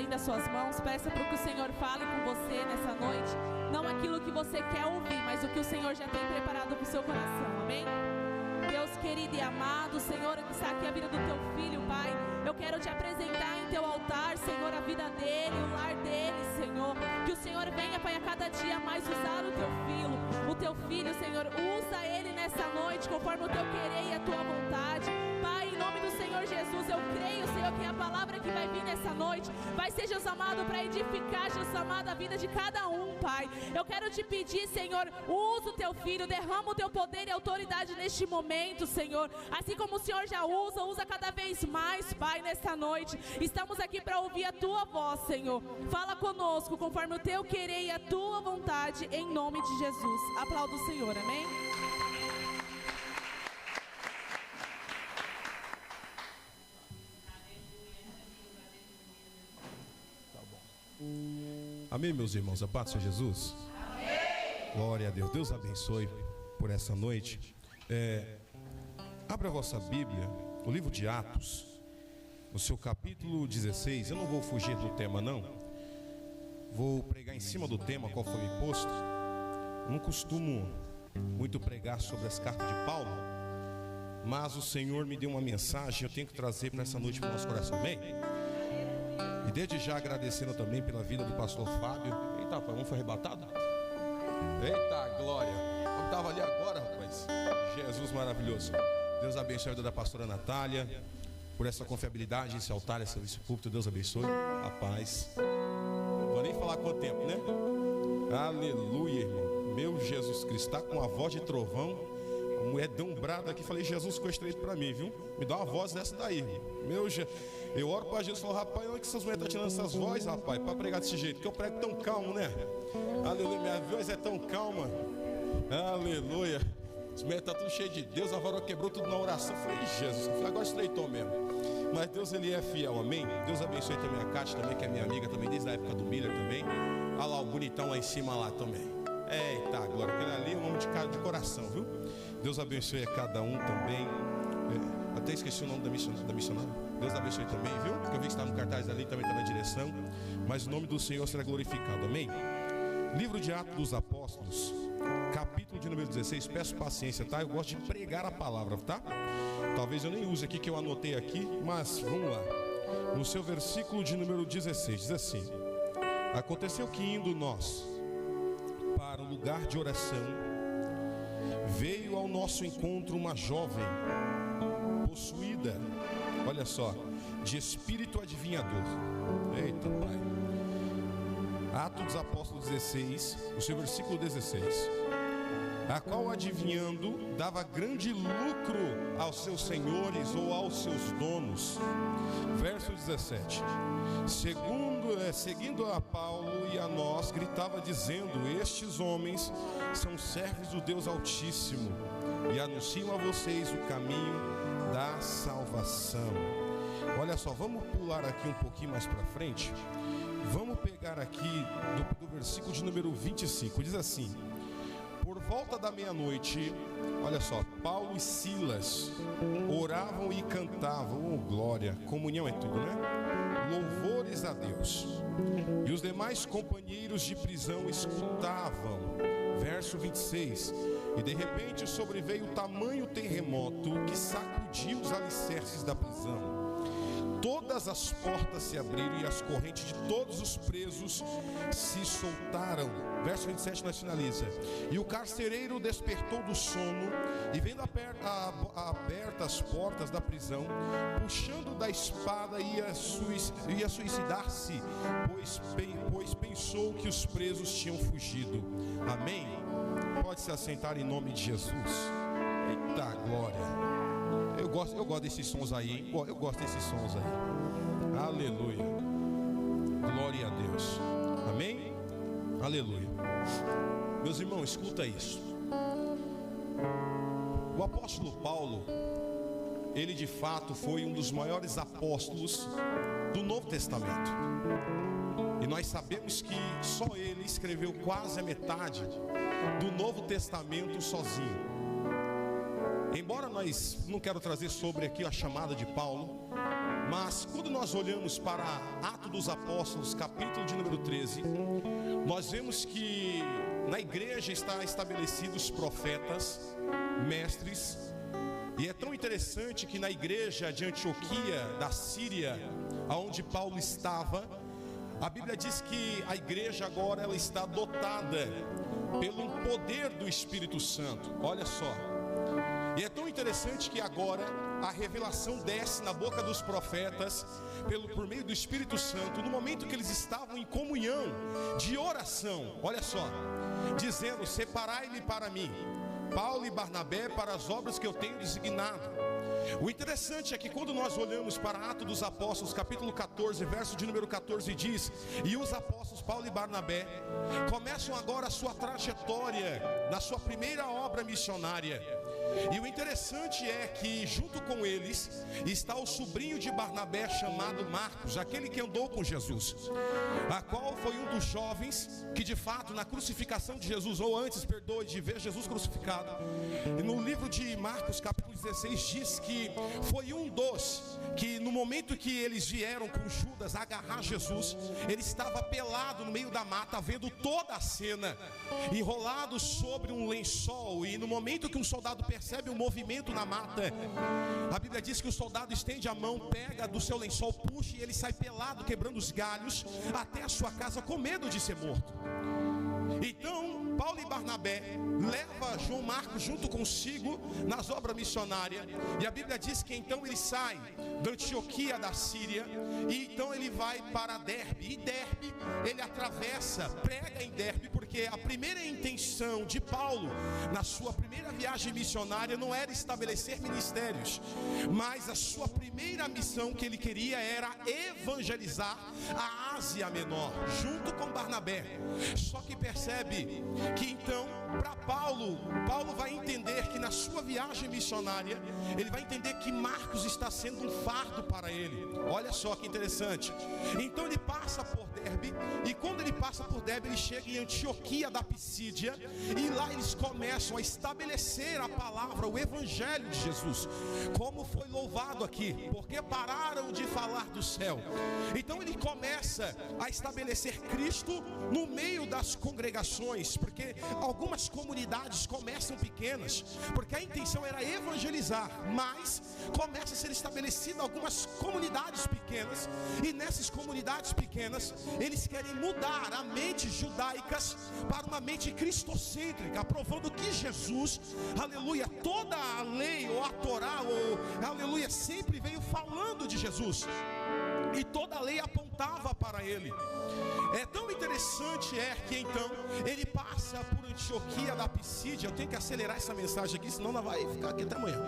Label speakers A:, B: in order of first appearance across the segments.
A: estenda suas mãos, peça para que o Senhor fale com você nessa noite. Não aquilo que você quer ouvir, mas o que o Senhor já tem preparado para o seu coração, amém? Deus querido e amado, Senhor, que está aqui a vida do teu filho, Pai, eu quero te apresentar em teu altar, Senhor, a vida dele, o lar dele, Senhor. Que o Senhor venha, Pai, a cada dia mais usar o teu filho, Senhor. Usa ele nessa noite, conforme o teu querer e a tua vontade. Pai, em nome do Senhor Jesus, eu creio, Senhor, que a palavra que vai vir nessa noite vai ser, Jesus amado, para edificar, Jesus amado, a vida de cada um, Pai. Eu quero te pedir, Senhor, usa o teu filho, derrama o teu poder e autoridade neste momento, Senhor. Assim como o Senhor já usa cada vez mais, Pai, nessa noite. Estamos aqui para ouvir a tua voz, Senhor. Fala conosco, conforme o teu querer e a tua vontade, em nome de Jesus. Aplauda o Senhor, amém?
B: Amém, meus irmãos, a paz do Senhor Jesus. Amém. Glória a Deus. Deus abençoe por essa noite. Abra a vossa Bíblia, o livro de Atos, no seu capítulo 16. Eu não vou fugir do tema, não. Vou pregar em cima do tema qual foi me posto. Eu não costumo muito pregar sobre as cartas de Paulo, mas o Senhor me deu uma mensagem, eu tenho que trazer para essa noite para o nosso coração, amém? E desde já agradecendo também pela vida do pastor Fábio. Eita, rapaz, um foi arrebatado? Eita, glória. Eu estava ali agora, rapaz. Jesus maravilhoso. Deus abençoe a vida da pastora Natália, por essa confiabilidade, esse altar, esse púlpito. Deus abençoe. A paz. Não vou nem falar quanto tempo, né? Aleluia, irmão. Meu Jesus Cristo, está com a voz de trovão. A mulher deu um brado aqui. Falei, Jesus ficou estreito para mim, viu? Me dá uma voz dessa daí, irmão. Meu Jesus. Eu oro para Jesus e falo, rapaz, onde que essas mulheres estão tirando essas vozes, rapaz, para pregar desse jeito? Que eu prego tão calmo, né? Aleluia, minha voz é tão calma. Aleluia. As mulheres estão tudo cheias de Deus, a varoa quebrou tudo na oração. Eu falei, Jesus, eu falei, agora estreitou mesmo. Mas Deus, Ele é fiel, amém? Deus abençoe também a Cátia também, que é minha amiga também, desde a época do Miller também. Olha lá o bonitão lá em cima lá também. Eita, glória, aquele ali é um homem de coração, viu? Deus abençoe a cada um também. Até esqueci o nome da missionária. Deus abençoe também, viu? Porque eu vi que está no cartaz ali, também está na direção. Mas o nome do Senhor será glorificado, amém? Livro de Atos dos Apóstolos, capítulo de número 16. Peço paciência, tá? Eu gosto de pregar a palavra, tá? Talvez eu nem use aqui, que eu anotei aqui, mas vamos lá. No seu versículo de número 16, diz assim: aconteceu que indo nós para o lugar de oração, veio ao nosso encontro uma jovem possuída, olha só, de espírito adivinhador. Eita, Pai. Atos dos Apóstolos 16, o seu versículo 16. A qual, adivinhando, dava grande lucro aos seus senhores ou aos seus donos. Verso 17. Seguindo a Paulo e a nós, gritava dizendo: estes homens são servos do Deus Altíssimo e anunciam a vocês o caminho da salvação. Olha só, vamos pular aqui um pouquinho mais para frente. Vamos pegar aqui do versículo de número 25. Diz assim: por volta da meia-noite, olha só, Paulo e Silas oravam e cantavam, oh glória, comunhão é tudo, né? Louvores a Deus. E os demais companheiros de prisão escutavam. Verso 26. E de repente sobreveio tamanho terremoto que sacudiu os alicerces da prisão. Todas as portas se abriram e as correntes de todos os presos se soltaram. Verso 27 nós finaliza. E o carcereiro despertou do sono e, vendo abertas as portas da prisão, puxando da espada, ia suicidar-se, pois pensou que os presos tinham fugido. Amém? Pode se assentar em nome de Jesus. Eita glória. Eu gosto desses sons aí, hein? Eu gosto desses sons aí. Aleluia. Glória a Deus. Amém? Aleluia. Meus irmãos, escuta isso. O apóstolo Paulo, ele de fato foi um dos maiores apóstolos do Novo Testamento. E nós sabemos que só ele escreveu quase a metade do Novo Testamento sozinho. embora nós não quero trazer sobre aqui a chamada de Paulo, mas quando nós olhamos para Atos dos Apóstolos, capítulo de número 13, nós vemos que na igreja está estabelecidos profetas, mestres, e é tão interessante que na igreja de Antioquia, da Síria, aonde Paulo estava, a Bíblia diz que a igreja agora ela está dotada pelo poder do Espírito Santo. Olha só. E é tão interessante que agora a revelação desce na boca dos profetas por meio do Espírito Santo, no momento que eles estavam em comunhão de oração. Olha só, dizendo: separai-me para mim Paulo e Barnabé para as obras que eu tenho designado. O interessante é que quando nós olhamos para Atos dos Apóstolos, capítulo 14, verso de número 14, diz: e os apóstolos Paulo e Barnabé começam agora a sua trajetória na sua primeira obra missionária. E o interessante é que junto com eles está o sobrinho de Barnabé chamado Marcos, aquele que andou com Jesus, a qual foi um dos jovens que de fato na crucificação de Jesus, ou antes, de ver Jesus crucificado, e no livro de Marcos capítulo 16 diz que foi um dos que no momento que eles vieram com Judas agarrar Jesus, ele estava pelado no meio da mata, vendo toda a cena, enrolado sobre um lençol. E no momento que um soldado percebe um movimento na mata, a Bíblia diz que o soldado estende a mão, pega do seu lençol, puxa, e ele sai pelado, quebrando os galhos, até a sua casa com medo de ser morto. Então Paulo e Barnabé leva João Marcos junto consigo nas obras missionárias, e a Bíblia diz que então ele sai da Antioquia da Síria, e então ele vai para Derbe, e Derbe ele atravessa, prega em Derbe, porque a primeira intenção de Paulo na sua primeira viagem missionária não era estabelecer ministérios, mas a sua primeira missão que ele queria era evangelizar a Ásia Menor, junto com Barnabé. Só que percebe que então para Paulo vai entender que na sua viagem missionária ele vai entender que Marcos está sendo um fardo para ele. Olha só que interessante. Então ele passa por Derbe, e quando ele passa por Derbe ele chega em Antioquia da Pisídia, e lá eles começam a estabelecer a palavra, o evangelho de Jesus, como foi louvado aqui, porque pararam de falar do céu. Então ele começa a estabelecer Cristo no meio das congregações, porque algumas comunidades começam pequenas, porque a intenção era evangelizar, mas começa a ser estabelecida algumas comunidades pequenas, e nessas comunidades pequenas eles querem mudar a mente judaicas para uma mente cristocêntrica, provando que Jesus, aleluia, toda a lei ou a Torá, ou aleluia, sempre veio falando de Jesus, e toda a lei apontava para ele. É tão interessante que então ele passa por Antioquia da Pisídia. Eu tenho que acelerar essa mensagem aqui, senão ela vai ficar aqui até amanhã.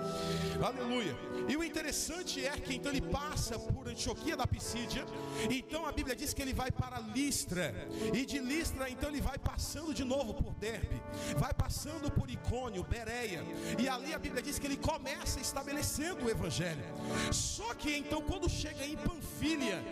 B: Aleluia. E o interessante é que então ele passa por Antioquia da Pisídia. Então a Bíblia diz que ele vai para Listra, e de Listra então ele vai passando de novo por Derbe, vai passando por Icônio, Bereia, e ali a Bíblia diz que ele começa estabelecendo o evangelho. Só que então quando chega em Panfilha,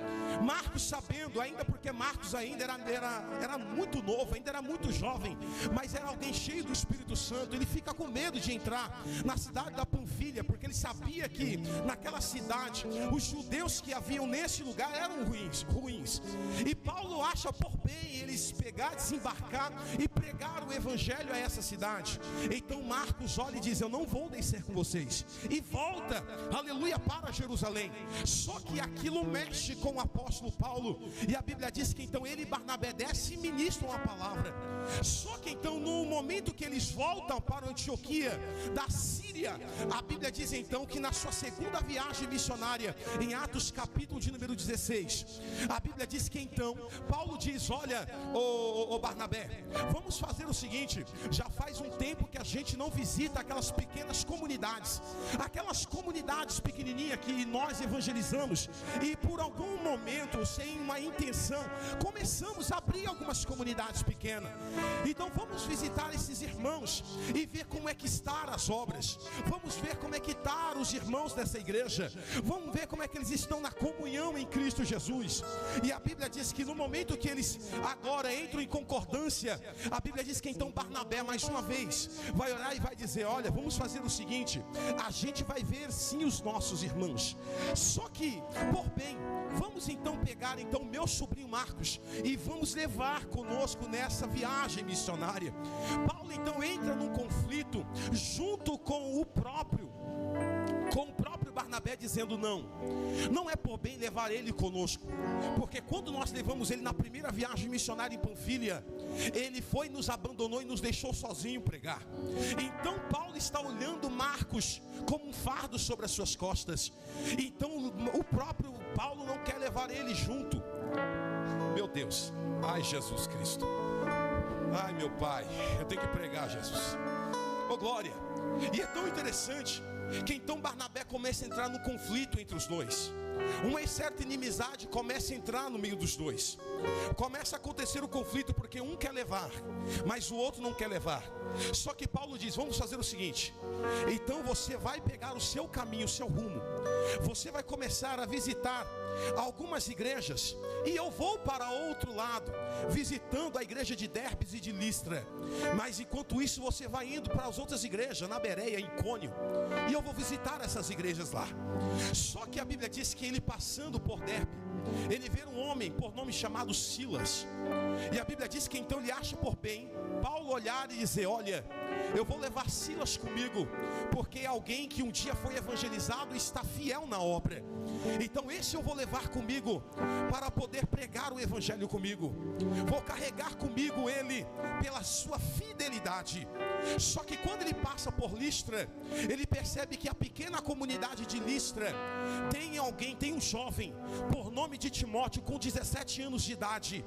B: Marcos, sabendo, ainda porque Marcos ainda era muito novo, ainda era muito jovem, mas era alguém cheio do Espírito Santo, ele fica com medo de entrar na cidade da Panfilha, porque ele sabia que naquela cidade os judeus que haviam nesse lugar eram ruins. E Paulo acha por bem eles pegar, desembarcar e pregar o evangelho a essa cidade. Então Marcos olha e diz: eu não vou descer com vocês, e volta, aleluia, para Jerusalém. Só que aquilo mexe com o apóstolo Paulo, e a Bíblia diz que então ele e Barnabé descem e ministram a palavra. Só que então no momento que eles voltam para Antioquia da Síria, a Bíblia diz então que na sua segunda viagem missionária, em Atos capítulo de número 16, a Bíblia diz que então Paulo diz: olha, ô Barnabé, vamos fazer o seguinte, já faz um tempo que a gente não visita aquelas pequenas comunidades, aquelas comunidades pequenininhas que nós evangelizamos, e por algum momento, sem uma intenção, começamos a abrir algumas comunidades pequenas. Então vamos visitar esses irmãos e ver como é que estão as obras, vamos ver como é que estão os irmãos dessa igreja, vamos ver como é que eles estão na comunhão em Cristo Jesus. E a Bíblia diz que no momento que eles agora entram em concordância. A Bíblia diz que então Barnabé mais uma vez vai orar e vai dizer: olha, vamos fazer o seguinte, a gente vai ver sim os nossos irmãos, só que por bem, vamos então pegar então meu sobrinho Marcos e vamos levar conosco nessa viagem missionária. Paulo então entra num conflito junto com o próprio Barnabé, dizendo: não é por bem levar ele conosco, porque quando nós levamos ele na primeira viagem missionária em Panfilha, ele foi, nos abandonou e nos deixou sozinho pregar. Então Paulo está olhando Marcos como um fardo sobre as suas costas. Então o próprio Paulo não quer levar ele junto. Meu Deus, ai Jesus Cristo, ai meu Pai, eu tenho que pregar, Jesus, oh glória. E é tão interessante que então Barnabé começa a entrar no conflito entre os dois. Uma certa inimizade começa a entrar no meio dos dois. Começa a acontecer o conflito porque um quer levar, mas o outro não quer levar. Só que Paulo diz: vamos fazer o seguinte, então você vai pegar o seu caminho, o seu rumo. Você vai começar a visitar algumas igrejas, e eu vou para outro lado, visitando a igreja de Derbes e de Listra. Mas enquanto isso você vai indo para as outras igrejas, na Bereia, em Icônio, e eu vou visitar essas igrejas lá. Só que a Bíblia diz que ele, passando por Derbe, ele vê um homem por nome chamado Silas. E a Bíblia diz que então ele acha por bem Paulo olhar e dizer: olha, eu vou levar Silas comigo, porque é alguém que um dia foi evangelizado e está fiel na obra. Então esse eu vou levar comigo para poder pregar o evangelho comigo. Vou carregar comigo ele pela sua fidelidade. Só que quando ele passa por Listra, ele percebe que a pequena comunidade de Listra tem um jovem por nome de Timóteo, com 17 anos de idade.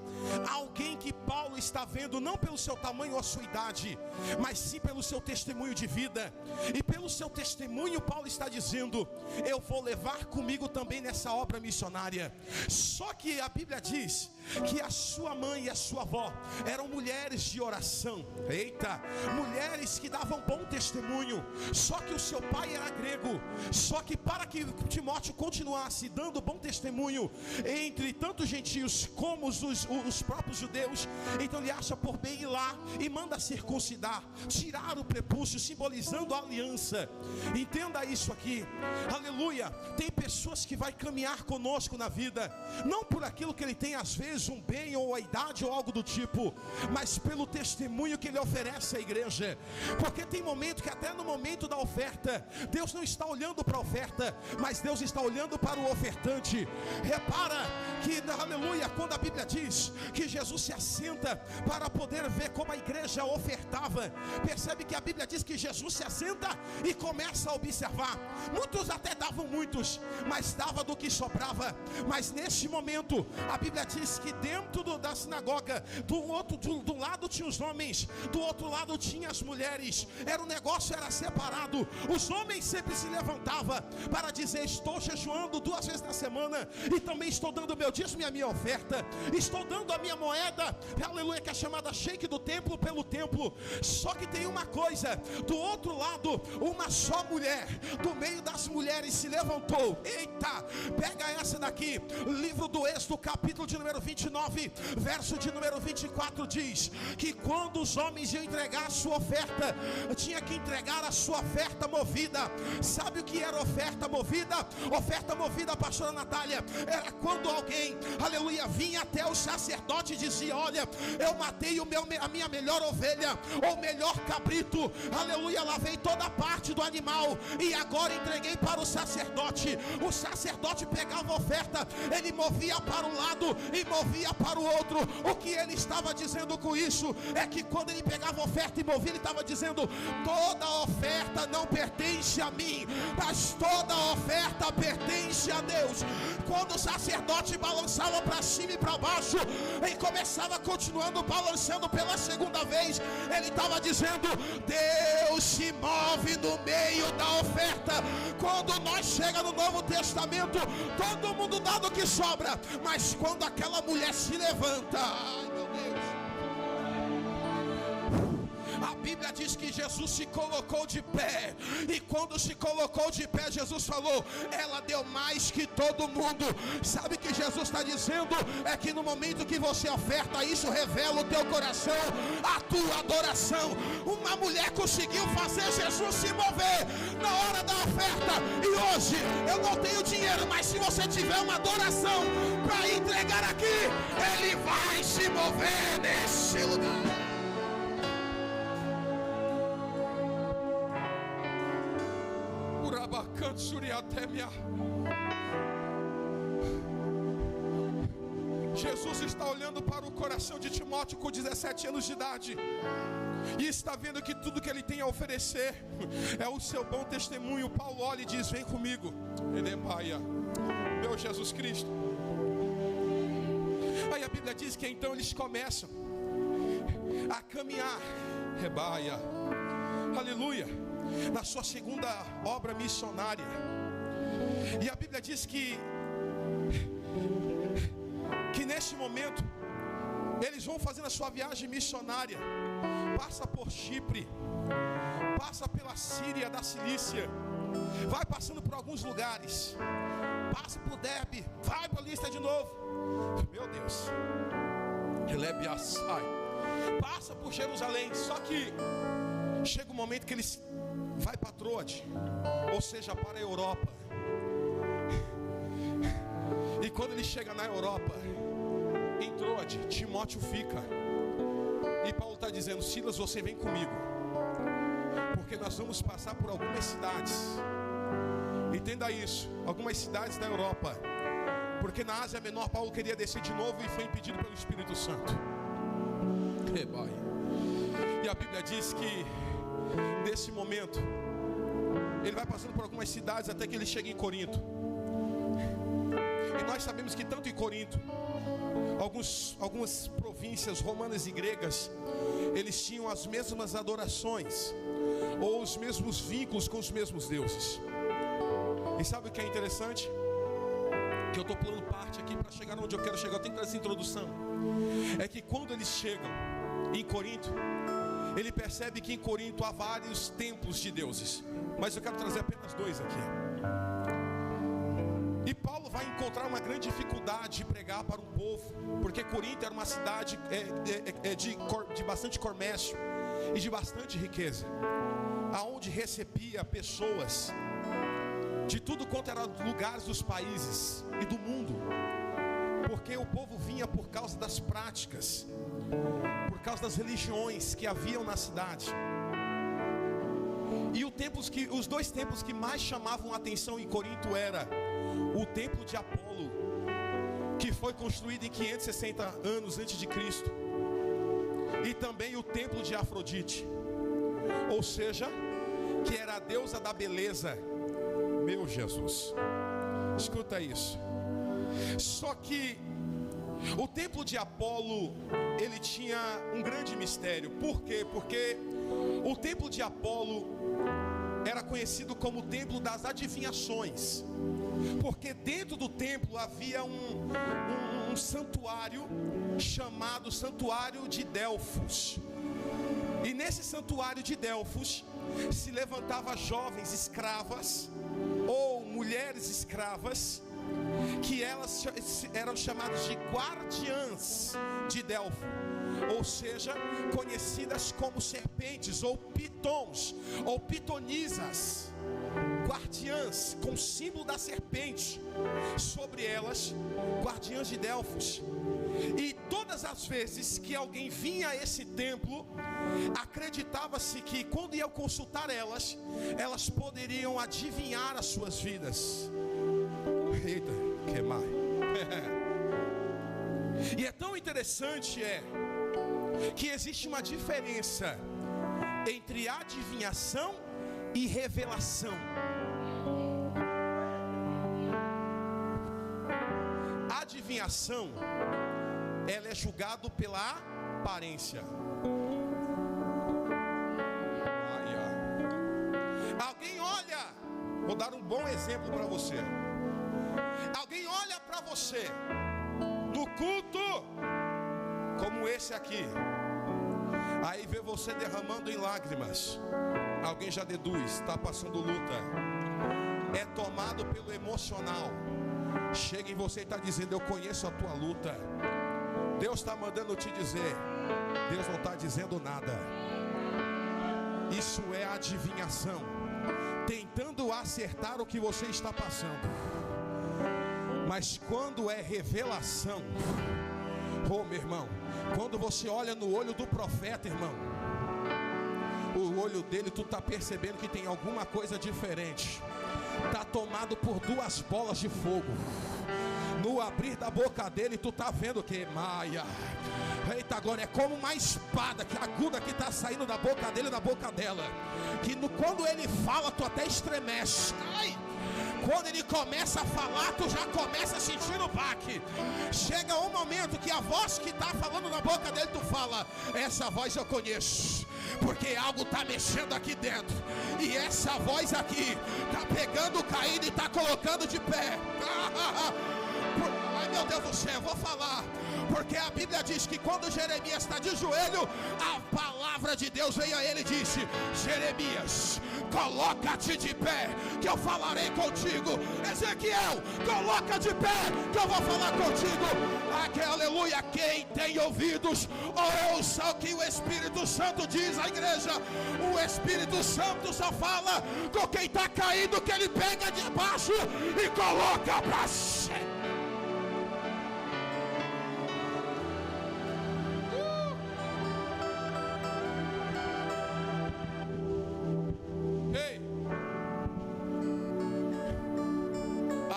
B: Alguém que Paulo está vendo não pelo seu tamanho ou a sua idade, mas sim pelo seu testemunho de vida. E pelo seu testemunho Paulo está dizendo: eu vou levar comigo também nessa obra missionária. Só que a Bíblia diz que a sua mãe e a sua avó eram mulheres de oração. Eita, mulheres que davam bom testemunho. Só que o seu pai era grego. Só que para que Timóteo continuasse dando bom testemunho entre tanto gentios como os próprios judeus, então ele acha por bem ir lá e manda circuncidar, tirar o prepúcio, simbolizando a aliança. Entenda isso aqui, aleluia. Tem pessoas que vai caminhar conosco na vida, não por aquilo que ele tem às vezes um bem ou a idade ou algo do tipo, mas pelo testemunho que ele oferece à igreja. Porque tem momento que até no momento da oferta, Deus não está olhando para a oferta, mas Deus está olhando para o ofertante. Repara que, aleluia, quando a Bíblia diz que Jesus se assenta para poder ver como a igreja ofertava, percebe que a Bíblia diz que Jesus se assenta e começa a observar. Muitos até davam muitos, mas dava do que sobrava. Mas neste momento a Bíblia diz que dentro da sinagoga, do lado tinha os homens, do outro lado tinha as mulheres. O negócio era separado. Os homens sempre se levantavam para dizer: estou jejuando 2 vezes na semana, e também estou dando meu dízimo e a minha oferta, estou dando a minha moeda, aleluia, que é chamada shake do templo, pelo templo. Só que tem uma coisa, do outro lado, uma só mulher, do meio das mulheres se levantou. Eita, pega essa daqui, livro do Êxodo, capítulo de número 29, verso de número 24, diz que quando os homens iam entregar a sua oferta, tinha que entregar a sua oferta movida. Sabe o que era oferta movida? Oferta movida, pastora Natália, era quando alguém, aleluia, vinha até o sacerdote e dizia: olha, eu matei a minha melhor ovelha, ou melhor cabrito, aleluia, lavei toda a parte do animal e agora entreguei para o sacerdote. O sacerdote pegava a oferta, ele movia para um lado e movia para o outro. O que ele estava dizendo com isso é que quando ele pegava a oferta e movia, ele estava dizendo: toda oferta não pertence a mim, mas toda oferta pertence a Deus. Quando o sacerdote balançava para cima e para baixo, e começava continuando balançando pela segunda vez, ele estava dizendo: Deus se move no meio da oferta. Quando nós chega no Novo Testamento, todo mundo dá do que sobra, mas quando aquela mulher se levanta, ai meu Deus, a Bíblia diz que Jesus se colocou de pé. E quando se colocou de pé, Jesus falou: ela deu mais que todo mundo. Sabe o que Jesus está dizendo? É que no momento que você oferta, isso revela o teu coração, a tua adoração. Uma mulher conseguiu fazer Jesus se mover na hora da oferta. E hoje eu não tenho dinheiro, mas se você tiver uma adoração para entregar aqui, Ele vai se mover nesse lugar. Jesus está olhando para o coração de Timóteo com 17 anos de idade e está vendo que tudo que ele tem a oferecer é o seu bom testemunho. Paulo olha e diz: vem comigo. Ele é paia, meu Jesus Cristo. Aí a Bíblia diz que então eles começam a caminhar, rebaia, aleluia, na sua segunda obra missionária. E a Bíblia diz que nesse momento eles vão fazendo a sua viagem missionária, passa por Chipre, passa pela Síria da Cilícia, vai passando por alguns lugares, passa por Derbe, vai para a lista de novo, meu Deus, passa por Jerusalém. Só que chega um momento que eles vai para Troade, ou seja, para a Europa. E quando ele chega na Europa, em Troade, Timóteo fica. E Paulo está dizendo: Silas, você vem comigo, porque nós vamos passar por algumas cidades. Entenda isso, algumas cidades da Europa, porque na Ásia Menor Paulo queria descer de novo e foi impedido pelo Espírito Santo. E a Bíblia diz que nesse momento ele vai passando por algumas cidades até que ele chega em Corinto. E nós sabemos que tanto em Corinto, algumas províncias romanas e gregas, eles tinham as mesmas adorações, ou os mesmos vínculos com os mesmos deuses. E sabe o que é interessante? Que eu estou pulando parte aqui para chegar onde eu quero chegar. Eu tenho que dar essa introdução. É que quando eles chegam em Corinto, ele percebe que em Corinto há vários templos de deuses, mas eu quero trazer apenas dois aqui. E Paulo vai encontrar uma grande dificuldade de pregar para um povo, porque Corinto era uma cidade de bastante comércio e de bastante riqueza, aonde recebia pessoas de tudo quanto era lugares dos países e do mundo, porque o povo vinha por causa das práticas, por causa das religiões que haviam na cidade. E os dois templos que mais chamavam a atenção em Corinto era o templo de Apolo, que foi construído em 560 anos antes de Cristo, e também o templo de Afrodite, ou seja, que era a deusa da beleza. Meu Jesus, escuta isso. Só que o templo de Apolo, ele tinha um grande mistério. Por quê? Porque o templo de Apolo era conhecido como o templo das adivinhações, porque dentro do templo havia um santuário chamado Santuário de Delfos. E nesse Santuário de Delfos se levantava jovens escravas ou mulheres escravas, que elas eram chamadas de guardiãs de Delfo, ou seja, conhecidas como serpentes ou pitons ou pitonisas, guardiãs com símbolo da serpente sobre elas, guardiãs de Delfos. E todas as vezes que alguém vinha a esse templo, acreditava-se que quando iam consultar elas poderiam adivinhar as suas vidas. Eita, que mais? E é tão interessante que existe uma diferença entre adivinhação e revelação. Adivinhação, ela é julgado pela aparência. Alguém olha, vou dar um bom exemplo para você. Alguém olha para você no culto como esse aqui. Aí vê você derramando em lágrimas. Alguém já deduz, está passando luta. É tomado pelo emocional. Chega em você e está dizendo: eu conheço a tua luta. Deus está mandando te dizer. Deus não está dizendo nada. Isso é adivinhação, tentando acertar o que você está passando. Mas quando é revelação, oh meu irmão, quando você olha no olho do profeta, irmão, o olho dele, tu está percebendo que tem alguma coisa diferente. Está tomado por duas bolas de fogo. No abrir da boca dele, tu está vendo que Maia. Eita, agora é como uma espada que aguda que está saindo da boca dele, da boca dela. Que quando ele fala, tu até estremece. Ai! Quando ele começa a falar, tu já começa a sentir o baque. Chega um momento que a voz que está falando na boca dele, tu fala: essa voz eu conheço, porque algo está mexendo aqui dentro. E essa voz aqui está pegando o caído e está colocando de pé. Ai meu Deus do céu, vou falar. Porque a Bíblia diz que quando Jeremias está de joelho, a palavra de Deus veio a ele e disse: Jeremias, coloca-te de pé, que eu falarei contigo. Ezequiel, coloca de pé, que eu vou falar contigo. Aqui, aleluia. Quem tem ouvidos, ouça o que o Espírito Santo diz à igreja. O Espírito Santo só fala com quem está caído, que ele pega de baixo e coloca para cima.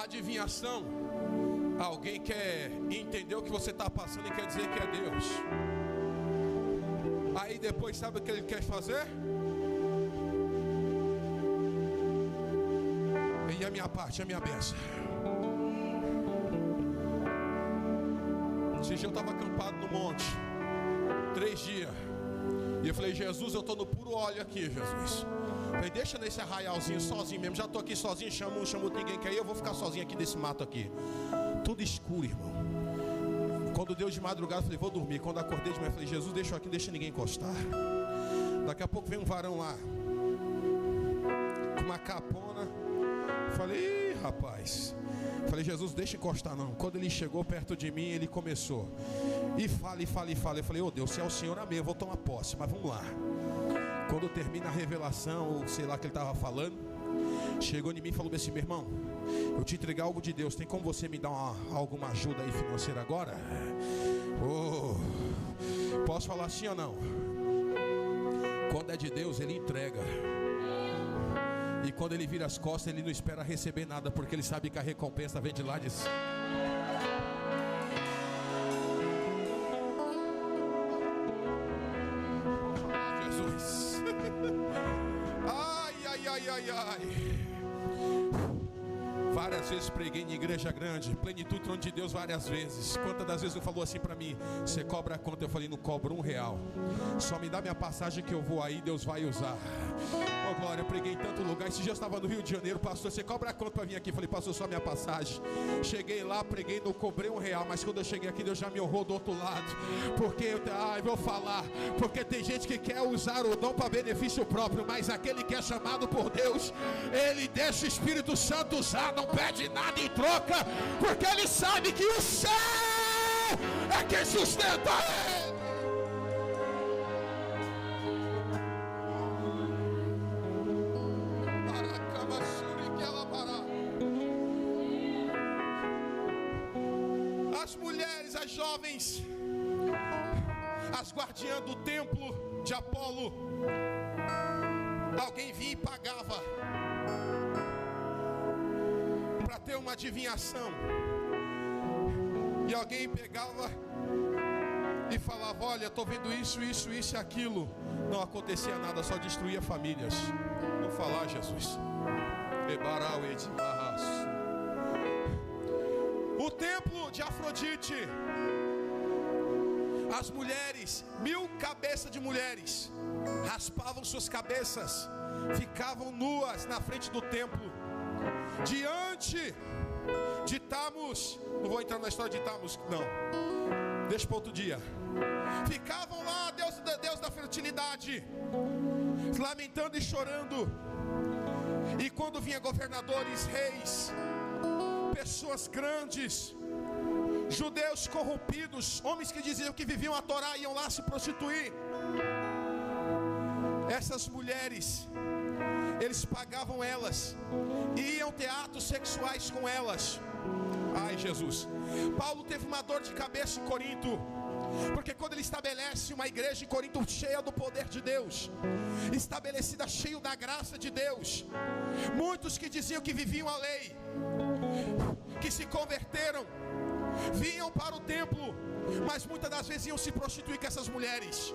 B: Adivinhação. Alguém quer entender o que você está passando e quer dizer que é Deus. Aí depois sabe o que ele quer fazer? E a minha parte, a minha bênção. Esse dia eu estava acampado no monte 3 dias. E eu falei: Jesus, eu estou no puro óleo aqui, Jesus. Falei: deixa nesse arraialzinho sozinho mesmo. Já estou aqui sozinho, chamo ninguém quer ir. Eu vou ficar sozinho aqui desse mato aqui. Tudo escuro, irmão. Quando deu de madrugada, eu falei: vou dormir. Quando acordei de manhã, eu falei: Jesus, deixa eu aqui, deixa ninguém encostar. Daqui a pouco vem um varão lá com uma capona. Falei: ih, rapaz. Falei: Jesus, deixa encostar não. Quando ele chegou perto de mim, ele começou. E fala. Eu falei: oh Deus, se é o Senhor, amém, eu vou tomar posse. Mas vamos lá. Quando termina a revelação, ou sei lá que ele estava falando, chegou em mim e falou assim: meu irmão, eu te entreguei algo de Deus. Tem como você me dar alguma ajuda aí financeira agora? Oh, posso falar assim ou não? Quando é de Deus, ele entrega. E quando ele vira as costas, ele não espera receber nada, porque ele sabe que a recompensa vem de lá de cima. Jesus. Ai. Várias vezes preguei em igreja grande, plenitude trono de Deus várias vezes. Quantas das vezes eu falou assim para mim: você cobra a conta? Eu falei: não cobro R$1. Só me dá minha passagem que eu vou aí, Deus vai usar. Oh glória, eu preguei em tanto lugar. Esse dia eu estava no Rio de Janeiro: pastor, você cobra a conta para vir aqui? Eu falei: pastor, só minha passagem. Cheguei lá, preguei, não cobrei R$1. Mas quando eu cheguei aqui, Deus já me honrou do outro lado. Porque eu vou falar, porque tem gente que quer usar o dom para benefício próprio, mas aquele que é chamado por Deus, ele deixa o Espírito Santo usar, não pede nada em troca, porque ele sabe que o céu é quem sustenta ele. As mulheres, as jovens, as guardiãs do templo de Apolo, alguém vinha e pagava para ter uma adivinhação. E alguém pegava e falava: olha, estou vendo isso e aquilo. Não acontecia nada, só destruía famílias. Vou falar, Jesus. O templo de Afrodite, as mulheres, 1000 cabeças de mulheres, raspavam suas cabeças, ficavam nuas na frente do templo, diante de Tamus. Não vou entrar na história de Tamus, não. Deixa para outro dia. Ficavam lá, Deus da fertilidade, lamentando e chorando. E quando vinha governadores, reis, pessoas grandes, judeus corrompidos, homens que diziam que viviam a Torá, iam lá se prostituir. Essas mulheres, eles pagavam elas, iam ter atos sexuais com elas. Ai, Jesus. Paulo teve uma dor de cabeça em Corinto, porque quando ele estabelece uma igreja em Corinto cheia do poder de Deus, estabelecida cheio da graça de Deus, muitos que diziam que viviam a lei, que se converteram, vinham para o templo, mas muitas das vezes iam se prostituir com essas mulheres.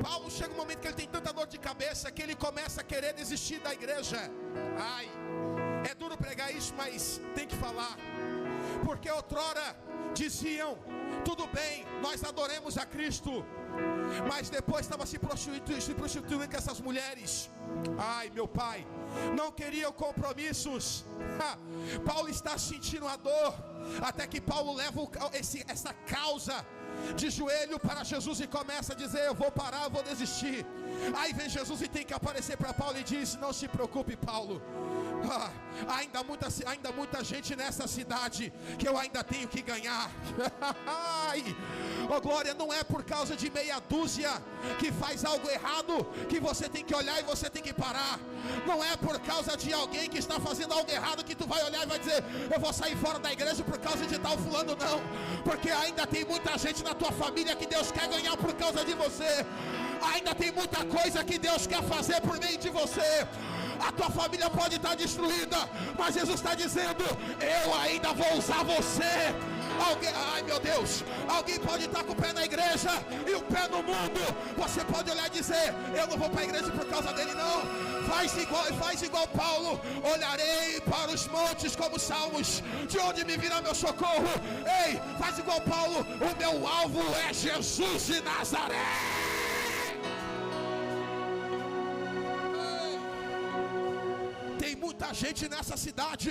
B: Paulo chega um momento que ele tem tanta dor de cabeça que ele começa a querer desistir da igreja. Ai, é duro pregar isso, mas tem que falar, porque outrora diziam: tudo bem, nós adoremos a Cristo, mas depois estava se prostituindo com essas mulheres. Ai, meu pai, não queriam compromissos. Paulo está sentindo a dor, até que Paulo leva essa causa de joelho para Jesus e começa a dizer: eu vou parar, eu vou desistir. Aí vem Jesus e tem que aparecer para Paulo e diz: não se preocupe, Paulo, ainda muita gente nessa cidade que eu ainda tenho que ganhar. Oh glória, não é por causa de meia dúzia que faz algo errado que você tem que olhar e você tem que parar. Não é por causa de alguém que está fazendo algo errado que tu vai olhar e vai dizer: eu vou sair fora da igreja por causa de tal fulano. Não, porque ainda tem muita gente na tua família que Deus quer ganhar por causa de você. Ainda tem muita coisa que Deus quer fazer por meio de você. A tua família pode estar destruída, mas Jesus está dizendo: eu ainda vou usar você. Alguém, ai meu Deus, alguém pode estar com o pé na igreja e o pé no mundo. Você pode olhar e dizer: eu não vou para a igreja por causa dele. Não, faz igual Paulo: olharei para os montes como Salmos, de onde me virá meu socorro. Ei, faz igual Paulo: o meu alvo é Jesus de Nazaré. Muita gente nessa cidade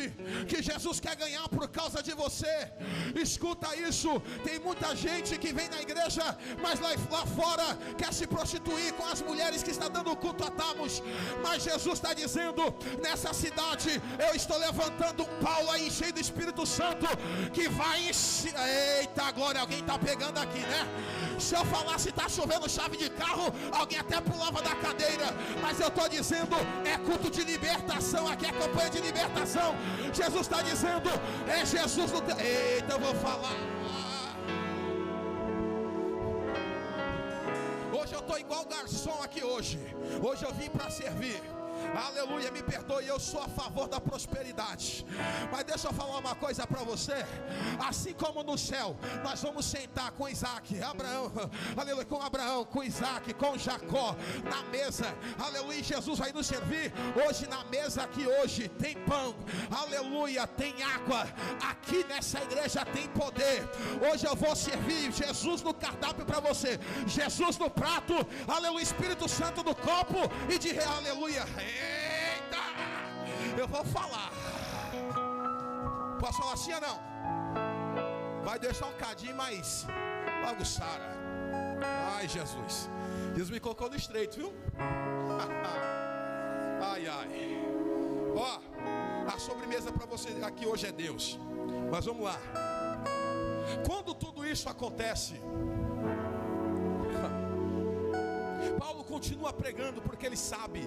B: que Jesus quer ganhar por causa de você. Escuta isso: tem muita gente que vem na igreja, mas lá fora quer se prostituir com as mulheres que estão dando culto a Tamos. Mas Jesus está dizendo: nessa cidade eu estou levantando um Paulo aí cheio do Espírito Santo, que vai ensinar. Eita glória, alguém está pegando aqui, né? Se eu falasse está chovendo chave de carro, alguém até pulava da cadeira. Mas eu estou dizendo: é culto de libertação, aqui é campanha de libertação. Jesus está dizendo: é Jesus no teu... Eita, eu vou falar. Hoje eu estou igual garçom aqui hoje. Hoje eu vim para servir. Aleluia, me perdoe, eu sou a favor da prosperidade. Mas deixa eu falar uma coisa para você. Assim como no céu nós vamos sentar com Isaac, Abraão, aleluia, com Abraão, com Isaac, com Jacó na mesa, aleluia, Jesus vai nos servir. Hoje na mesa aqui hoje tem pão, aleluia, tem água. Aqui nessa igreja tem poder. Hoje eu vou servir Jesus no cardápio para você, Jesus no prato, aleluia, Espírito Santo no copo e de aleluia. Eita, eu vou falar. Posso falar assim ou não? Vai deixar um cadinho mais bagunçada. Ai, Jesus, Deus me colocou no estreito, viu? Ai, ai. Ó, a sobremesa para você aqui hoje é Deus. Mas vamos lá. Quando tudo isso acontece, Paulo continua pregando porque ele sabe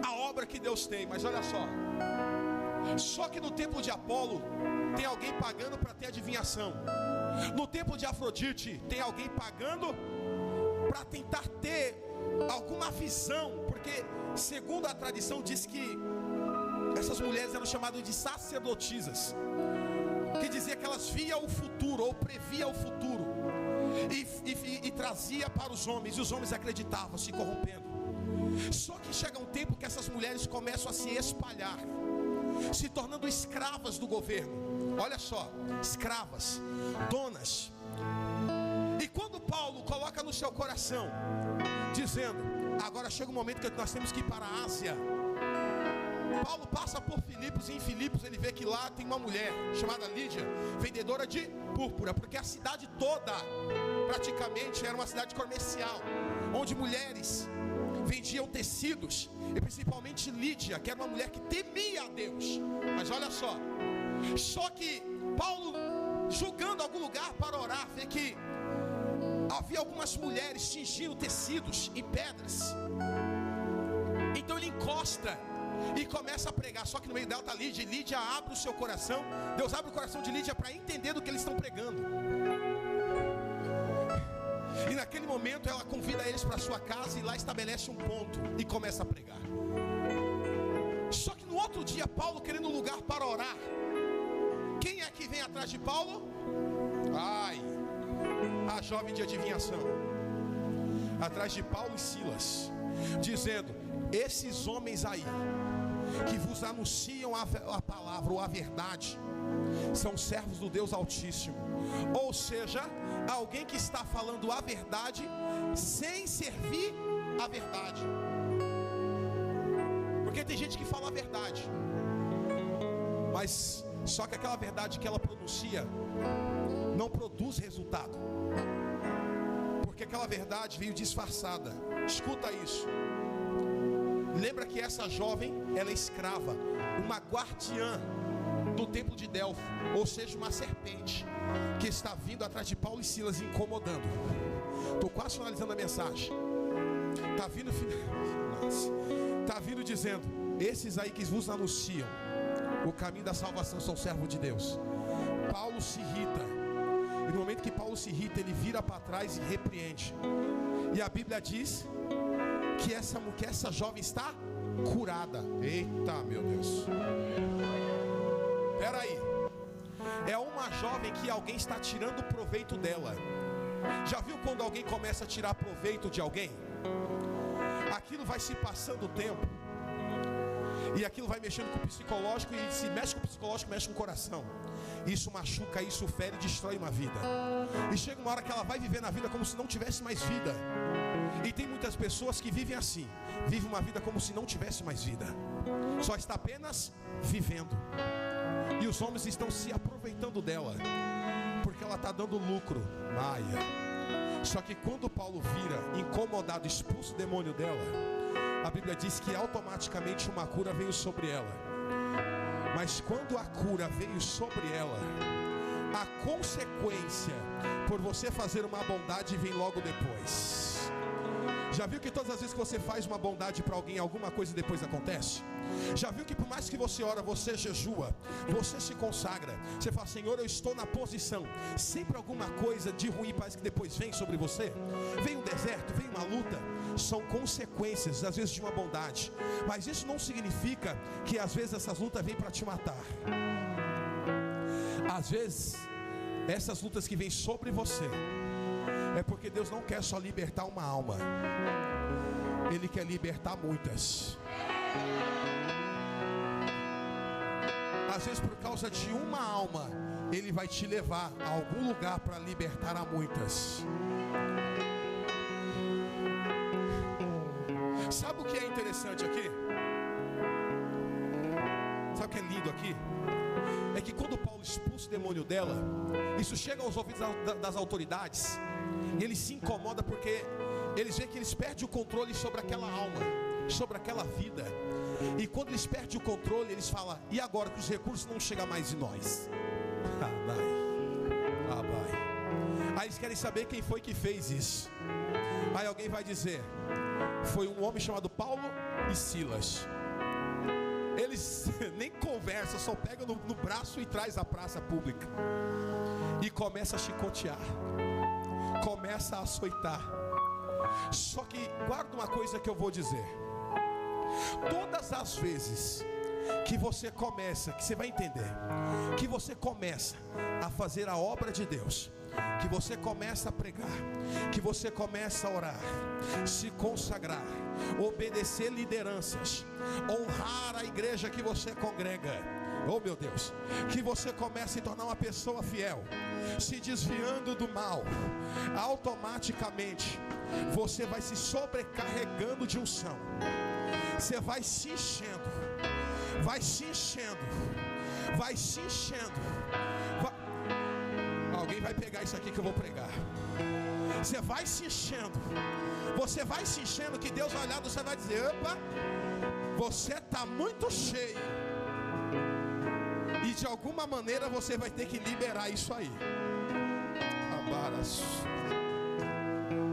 B: a obra que Deus tem. Mas olha só que no templo de Apolo tem alguém pagando para ter adivinhação. No templo de Afrodite tem alguém pagando para tentar ter alguma visão, porque segundo a tradição diz que essas mulheres eram chamadas de sacerdotisas, que dizia que elas viam o futuro ou previa o futuro e trazia para os homens, e os homens acreditavam, se corrompendo. Só que chega um tempo que essas mulheres começam a se espalhar, se tornando escravas do governo. Olha só, escravas, donas. E quando Paulo coloca no seu coração, dizendo: agora chega um momento que nós temos que ir para a Ásia, Paulo passa por Filipos, e em Filipos ele vê que lá tem uma mulher chamada Lídia, vendedora de púrpura, porque a cidade toda praticamente era uma cidade comercial, onde mulheres vendiam tecidos, e principalmente Lídia, que era uma mulher que temia a Deus. Mas olha só que Paulo, julgando algum lugar para orar, vê que havia algumas mulheres tingindo tecidos em pedras. Então ele encosta e começa a pregar. Só que no meio dela está Lídia, e Lídia abre o seu coração. Deus abre o coração de Lídia para entender do que eles estão pregando. E naquele momento ela convida eles para sua casa, e lá estabelece um ponto e começa a pregar. Só que no outro dia, Paulo querendo um lugar para orar, quem é que vem atrás de Paulo? A jovem de adivinhação, atrás de Paulo e Silas, dizendo: esses homens aí que vos anunciam a palavra ou a verdade são servos do Deus Altíssimo. Ou seja, alguém que está falando a verdade sem servir a verdade. Porque tem gente que fala a verdade, mas só que aquela verdade que ela pronuncia não produz resultado, porque aquela verdade veio disfarçada. Escuta isso. Lembra que essa jovem, ela é escrava, uma guardiã do templo de Delfo, ou seja, uma serpente que está vindo atrás de Paulo e Silas, incomodando. Estou quase finalizando a mensagem. Está vindo dizendo: esses aí que vos anunciam o caminho da salvação são servos de Deus. Paulo se irrita, e no momento que Paulo se irrita, ele vira para trás e repreende. E a Bíblia diz que essa jovem está curada. Eita, meu Deus. Espera aí. É uma jovem que alguém está tirando proveito dela. Já viu quando alguém começa a tirar proveito de alguém? Aquilo vai se passando o tempo, e aquilo vai mexendo com o psicológico, e se mexe com o psicológico, mexe com o coração. Isso machuca, isso fere, destrói uma vida. E chega uma hora que ela vai viver na vida como se não tivesse mais vida. E tem muitas pessoas que vivem assim, vivem uma vida como se não tivesse mais vida, só está apenas vivendo. E os homens estão se aproveitando dela, porque ela está dando lucro. Só que quando Paulo vira incomodado, expulsa o demônio dela, a Bíblia diz que automaticamente uma cura veio sobre ela. Mas quando a cura veio sobre ela, a consequência por você fazer uma bondade vem logo depois. Já viu que todas as vezes que você faz uma bondade para alguém, alguma coisa depois acontece? Já viu que por mais que você ora, você jejua, você se consagra, você fala: Senhor, eu estou na posição, sempre alguma coisa de ruim parece que depois vem sobre você. Vem um deserto, vem uma luta. São consequências às vezes de uma bondade, mas isso não significa que às vezes essas lutas vêm para te matar. Às vezes essas lutas que vêm sobre você é porque Deus não quer só libertar uma alma, Ele quer libertar muitas. Às vezes por causa de uma alma, Ele vai te levar a algum lugar para libertar a muitas. Sabe o que é interessante aqui? Sabe o que é lindo aqui? É que quando Paulo expulsa o demônio dela, isso chega aos ouvidos das autoridades, e eles se incomodam porque eles veem que eles perdem o controle sobre aquela alma, sobre aquela vida. E quando eles perdem o controle, eles falam: e agora que os recursos não chegam mais em nós? Aí eles querem saber quem foi que fez isso. Aí alguém vai dizer: foi um homem chamado Paulo e Silas. Eles nem conversam, só pegam no braço e traz à praça pública, e começa a chicotear, começa a açoitar. Só que guarda uma coisa que eu vou dizer: todas as vezes que você começa, que você vai entender, que você começa a fazer a obra de Deus, que você começa a pregar, que você começa a orar, se consagrar, obedecer lideranças, honrar a igreja que você congrega, oh meu Deus, que você começa a se tornar uma pessoa fiel, se desviando do mal, automaticamente você vai se sobrecarregando de unção, você vai se enchendo. vai se enchendo, vai se enchendo. Alguém vai pegar isso aqui que eu vou pregar. Você vai se enchendo, você vai se enchendo, que Deus vai olhar, você vai dizer: opa, você está muito cheio. E de alguma maneira você vai ter que liberar isso aí.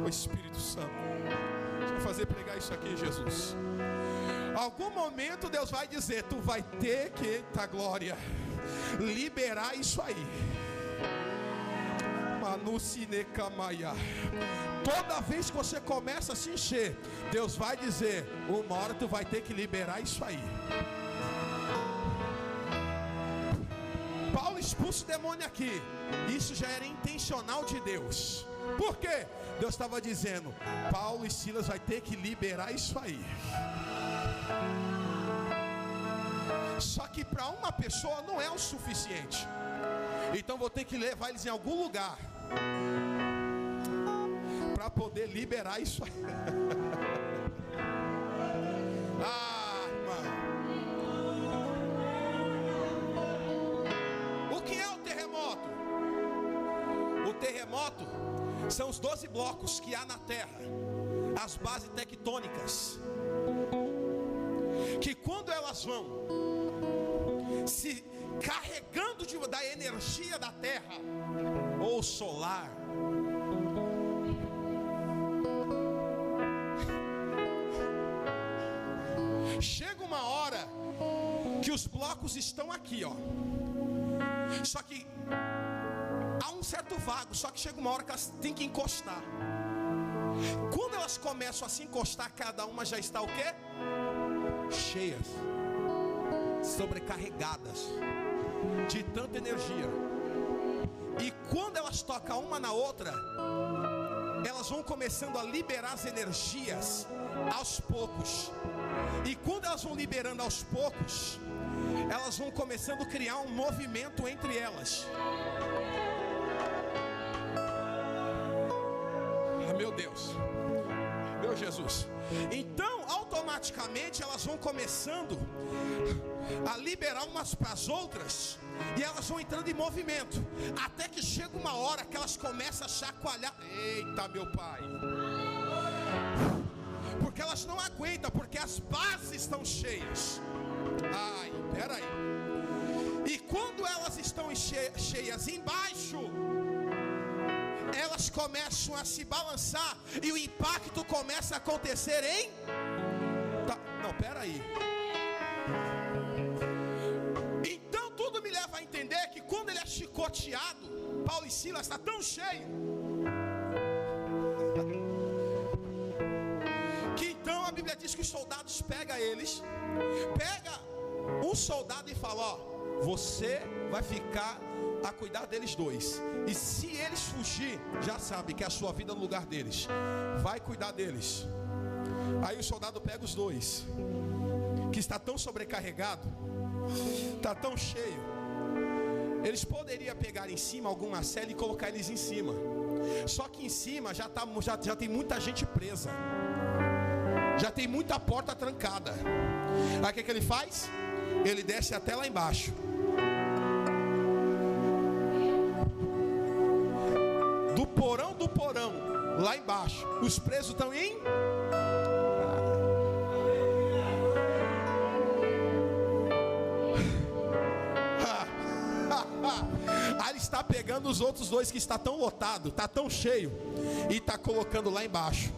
B: O Espírito Santo vai fazer pregar isso aqui, Jesus. Algum momento Deus vai dizer: tu vai ter que, eita glória, liberar isso aí. Toda vez que você começa a se encher, Deus vai dizer: uma hora tu vai ter que liberar isso aí. Paulo expulsa o demônio aqui. Isso já era intencional de Deus. Por quê? Deus estava dizendo: Paulo e Silas vai ter que liberar isso aí. Só que para uma pessoa não é o suficiente. Então vou ter que levar eles em algum lugar para poder liberar isso aí. Irmão. O que é o terremoto? O terremoto são os 12 blocos que há na Terra, as bases tectônicas, que quando elas vão se carregando da energia da terra ou solar, chega uma hora que os blocos estão aqui, ó. Só que há um certo vago, só que chega uma hora que elas têm que encostar. Quando elas começam a se encostar, cada uma já está o quê? Cheias, sobrecarregadas de tanta energia. E quando elas tocam uma na outra, elas vão começando a liberar as energias aos poucos. E quando elas vão liberando aos poucos, elas vão começando a criar um movimento entre elas. Meu Deus, meu Jesus. Então automaticamente elas vão começando a liberar umas para as outras, e elas vão entrando em movimento, até que chega uma hora que elas começam a chacoalhar. Eita, meu pai, porque elas não aguentam, porque as bases estão cheias. Ai, peraí. E quando elas estão cheias embaixo, elas começam a se balançar, e o impacto começa a acontecer em... Não, peraí. Então tudo me leva a entender que quando ele é chicoteado, Paulo e Silas está tão cheio, que então a Bíblia diz que os soldados pegam eles, pega um soldado e fala: ó, você vai ficar a cuidar deles dois, e se eles fugir, já sabe que é a sua vida no lugar deles, vai cuidar deles. Aí o soldado pega os dois, que está tão sobrecarregado, está tão cheio. Eles poderiam pegar em cima alguma cela e colocar eles em cima, só que em cima já tem muita gente presa, já tem muita porta trancada. Aí o que ele faz? Ele desce até lá embaixo, do porão, lá embaixo, os presos estão em... Aí ele está pegando os outros dois que está tão lotado, está tão cheio, e está colocando lá embaixo.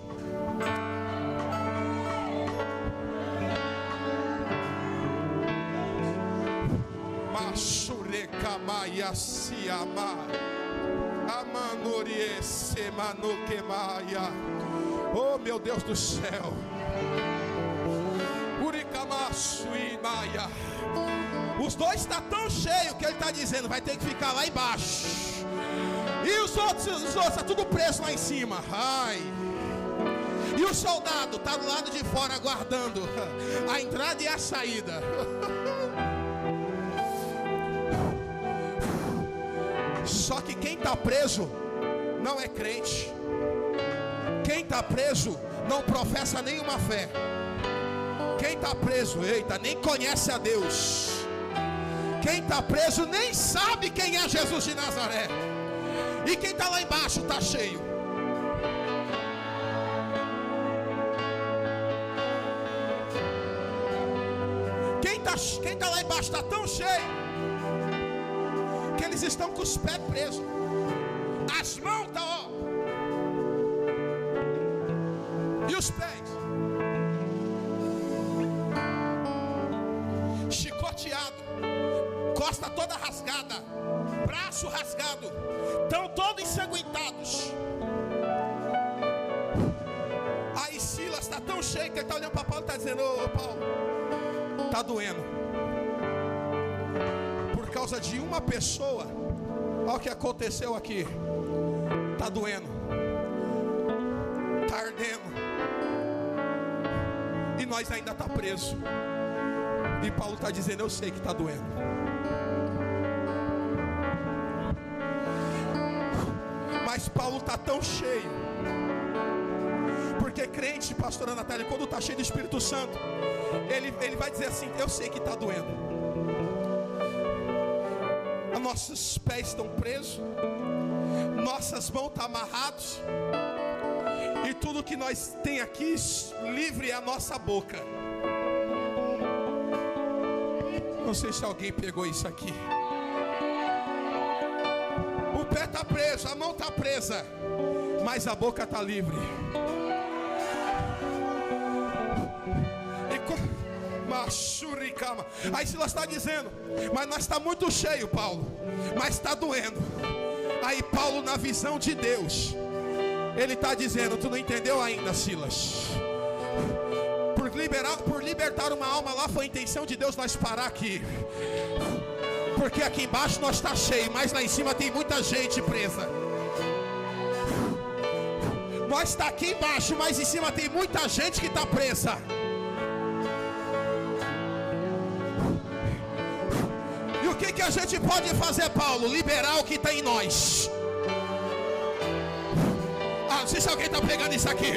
B: Machurecamaia se amar. Oh, meu Deus do céu. Os dois estão tão cheios que ele está dizendo: vai ter que ficar lá embaixo. E os outros estão tudo preso lá em cima. Ai. E o soldado está do lado de fora aguardando a entrada e a saída. Só que quem está preso não é crente. Quem está preso não professa nenhuma fé. Quem está preso, eita, nem conhece a Deus. Quem está preso nem sabe quem é Jesus de Nazaré. E quem está lá embaixo está cheio. Quem está lá embaixo está tão cheio que eles estão com os pés presos. As mãos estão, ó. E os pés chicoteado, costa toda rasgada, braço rasgado, estão todos ensanguentados. Aí Silas está tão cheio que ele está olhando para Paulo e está dizendo: ô Paulo, está doendo. Por causa de uma pessoa. Olha o que aconteceu aqui. Está doendo, está ardendo, e nós ainda está preso. E Paulo está dizendo: eu sei que está doendo. Mas Paulo está tão cheio, porque crente, pastora Natália, quando está cheio do Espírito Santo, ele vai dizer assim: eu sei que está doendo. Nossos pés estão presos, nossas mãos estão amarradas, e tudo que nós tem aqui livre é a nossa boca. Não sei se alguém pegou isso aqui. O pé está preso, a mão está presa, mas a boca está livre. Aí Silas está dizendo: mas nós está muito cheio, Paulo, mas está doendo. Aí Paulo, na visão de Deus, ele está dizendo: tu não entendeu ainda, Silas. Por libertar uma alma lá foi a intenção de Deus nós parar aqui. Porque aqui embaixo nós está cheio, mas lá em cima tem muita gente presa. Nós está aqui embaixo, mas em cima tem muita gente que está presa. O que a gente pode fazer, Paulo? Liberar o que está em nós. Não sei se alguém está pegando isso aqui.